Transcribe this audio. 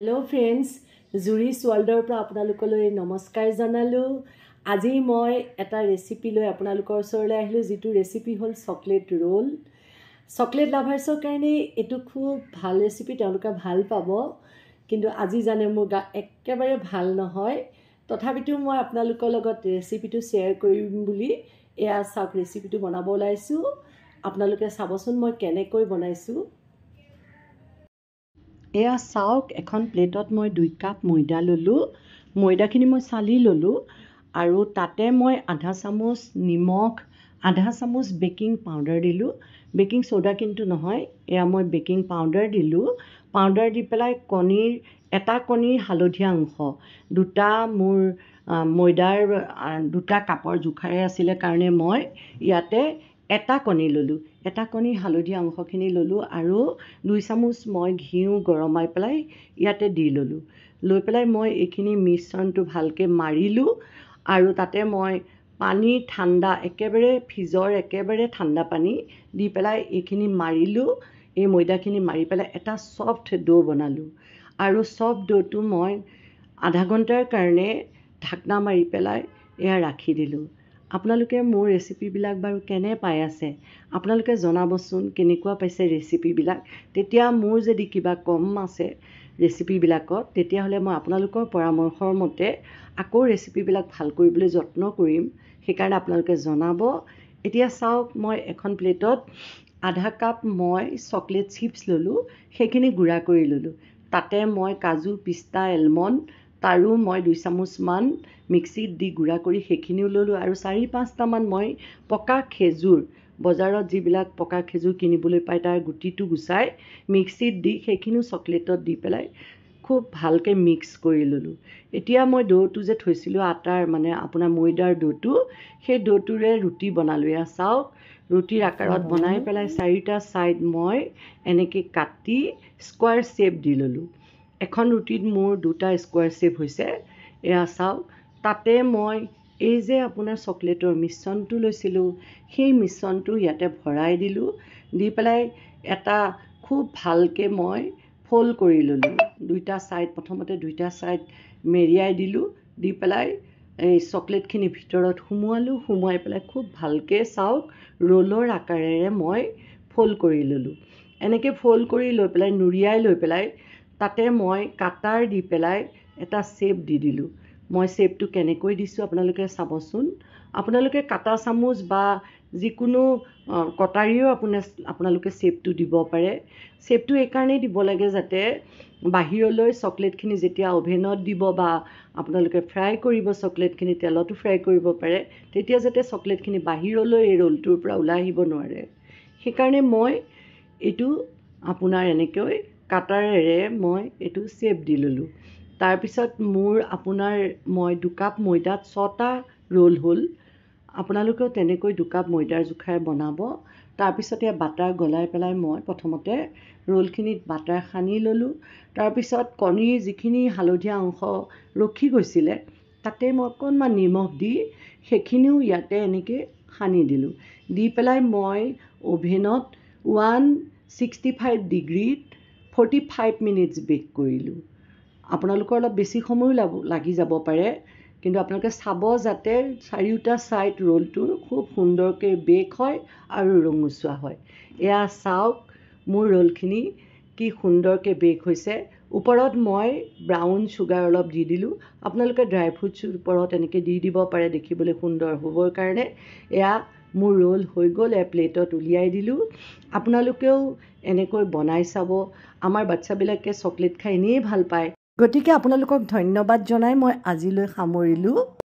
Hello friends जुरिस वर्ल्डर पर आपनालोकলৈ नमस्कार জানালো। আজি মই এটা ৰেচিপি লৈ আপোনালোকৰ ওচৰলৈ আহিলো, যেটো ৰেচিপি হল চকলেট ৰোল। চকলেট লাভাৰ্সৰ কাৰণে এটো খুব ভাল ৰেচিপি, তেওঁলোকে ভাল পাব। কিন্তু আজি জানে মোৰ গা একেবাৰে ভাল নহয়, তথাপিতো মই আপোনালোকৰ লগত ৰেচিপিটো শেয়াৰ কৰিম বুলি এয়া চাওক ৰেচিপিটো বনাব ওলাইছো। আপোনালোকে চাবচোন মই কেনেকৈ বনাইছো। এয়া চাওক, এখন প্লেটত মই 2 কাপ ময়দা ললো। ময়দাখিনি মই চালি ললো আৰু তাতে মই আধা চামুচ নিমখ, আধা চামুচ বেকিং পাউডাৰ দিলো। বেকিং সোডা কিন্তু নহয়, এয়া মই বেকিং পাউডাৰ দিলো। পাউডাৰ দি পেলাই এটা কণীৰ হালধীয়া অংশ, দুটা মোৰ ময়দাৰ 2টা কাপৰ জোখাৰে আছিলে কাৰণে মই ইয়াতে এটা কণী ললো। এটা কণীৰ হালধীয়া অংশখিনি ললো আৰু 2 চামুচ মই ঘিউ গৰমাই পেলাই ইয়াতে দি ললো। লৈ পেলাই মই এইখিনি মিশ্ৰণটো ভালকে মাৰিলো আৰু তাতে মই পানী ঠাণ্ডা, একেবাৰে ফ্ৰিজৰ একেবাৰে ঠাণ্ডা পানী দি পেলাই এইখিনি মাৰিলো। এই ময়দাখিনি মাৰি পেলাই এটা সফট ডো বনালো আৰু সফট ডোটো মই আধা ঘণ্টাৰ কাৰণে ঢাকনা মাৰি পেলাই এয়া ৰাখি দিলো। আপোনালোকে মোৰ ৰেচিপিবিলাক বাৰু কেনে পাই আছে আপোনালোকে জনাবচোন, কেনেকুৱা পাইছে ৰেচিপিবিলাক। তেতিয়া মোৰ যদি কিবা কম আছে ৰেচিপিবিলাকত, তেতিয়াহ'লে মই আপোনালোকৰ পৰামৰ্শৰ মতে আকৌ ৰেচিপিবিলাক ভাল কৰিবলৈ যত্ন কৰিম, সেইকাৰণে আপোনালোকে জনাব। এতিয়া চাওক, মই এখন প্লেটত আধা কাপ মই চকলেট চিপছ ললো, সেইখিনি গুড়া কৰি ললো। তাতে মই কাজু, পিস্তা, এলমণ্ড তাৰো মই 2 চামুচমান মিক্সিত দি গুড়া কৰি সেইখিনিও ললো আৰু 4-5টামান মই পকা খেজুৰ, বজাৰত যিবিলাক পকা খেজুৰ কিনিবলৈ পায় তাৰ গুটিটো গুচাই মিক্সিত দি সেইখিনিও চকলেটত দি পেলাই খুব ভালকে মিক্স কৰি ললো। এতিয়া মই ডোটো যে থৈছিলো আটাৰ, মানে আপোনাৰ ময়দাৰ ডোটো, সেই ডোটোৰে ৰুটি বনালো। এয়া চাওক, ৰুটিৰ আকাৰত বনাই পেলাই 4টা ছাইড মই এনেকৈ কাটি স্কোৱাৰ শ্বেপ দি ললো। এখন ৰুটিত মোৰ 2টা স্কোৱাৰ শ্বেপ হৈছে। এয়া চাওক, তাতে মই এই যে আপোনাৰ চকলেটৰ মিশ্ৰণটো লৈছিলোঁ, সেই মিশ্ৰণটো ইয়াতে ভৰাই দিলোঁ। দি পেলাই এটা খুব ভালকৈ মই ফোল্ড কৰি ল'লোঁ। 2টা ছাইড, প্ৰথমতে 2টা ছাইড মেৰিয়াই দিলোঁ। দি পেলাই এই চকলেটখিনি ভিতৰত সুমুৱালোঁ। সুমুৱাই পেলাই খুব ভালকৈ চাওক, ৰোলৰ আকাৰেৰে মই ফোল্ড কৰি ল'লোঁ। এনেকৈ ফোল্ড কৰি লৈ পেলাই নুৰিয়াই লৈ পেলাই তাতে মই কাটাৰ দি পেলাই এটা শ্বেপ দি দিলোঁ। মই শ্বেপটো কেনেকৈ দিছোঁ আপোনালোকে চাবচোন। আপোনালোকে কাটা চামুচ বা যিকোনো কটাৰীও আপোনালোকে শ্বেপটো দিব পাৰে। শ্বেপটো এইকাৰণেই দিব লাগে যাতে বাহিৰলৈ চকলেটখিনি যেতিয়া অভেনত দিব বা আপোনালোকে ফ্ৰাই কৰিব, চকলেটখিনি তেলতো ফ্ৰাই কৰিব পাৰে, তেতিয়া যাতে চকলেটখিনি বাহিৰলৈ এই ৰোলটোৰ পৰা ওলাই আহিব নোৱাৰে। সেইকাৰণে মই এইটো আপোনাৰ এনেকৈ কাটাৰেৰে মই এইটো শ্বেপ দি ল'লোঁ। তাৰপিছত মোৰ আপোনাৰ মই 2 কাপ ময়দাত 6টা ৰোল হ'ল। আপোনালোকেও তেনেকৈ 2 কাপ ময়দাৰ জোখাৰে বনাব। তাৰপিছত এয়া বাটাৰ গলাই পেলাই মই প্ৰথমতে ৰোলখিনিত বাটাৰ সানি ল'লোঁ। তাৰপিছত কণীৰ যিখিনি হালধীয়া অংশ ৰখি গৈছিলে, তাতে মই অকণমান নিমখ দি সেইখিনিও ইয়াতে এনেকৈ সানি দিলোঁ। দি পেলাই মই অভেনত 165 ডিগ্ৰীত 45 মিনিটছ বেক কৰিলোঁ। আপোনালোকৰ অলপ বেছি সময়ো লাগি যাব পাৰে, কিন্তু আপোনালোকে চাব যাতে 4টা ছাইড ৰোলটো খুব সুন্দৰকৈ বেক হয় আৰু ৰঙচুৱা হয়। এয়া চাওক, মোৰ ৰোলখিনি কি সুন্দৰকৈ বেক হৈছে। ওপৰত মই ব্ৰাউন চুগাৰ অলপ দি দিলোঁ। আপোনালোকে ড্ৰাই ফ্ৰুটছ ওপৰত এনেকৈ দি দিব পাৰে দেখিবলৈ সুন্দৰ হ'বৰ কাৰণে। এয়া মোৰ ৰোল হৈ গ'ল, এয়া প্লেটত উলিয়াই দিলোঁ। আপোনালোকেও এনেকৈ বনাই চাব। আমাৰ বাচ্চাবিলাকে চকলেট খাই এনেই ভাল পায়। গতিকে আপোনালোকক ধন্যবাদ জনাই মই আজিলৈ সামৰিলোঁ।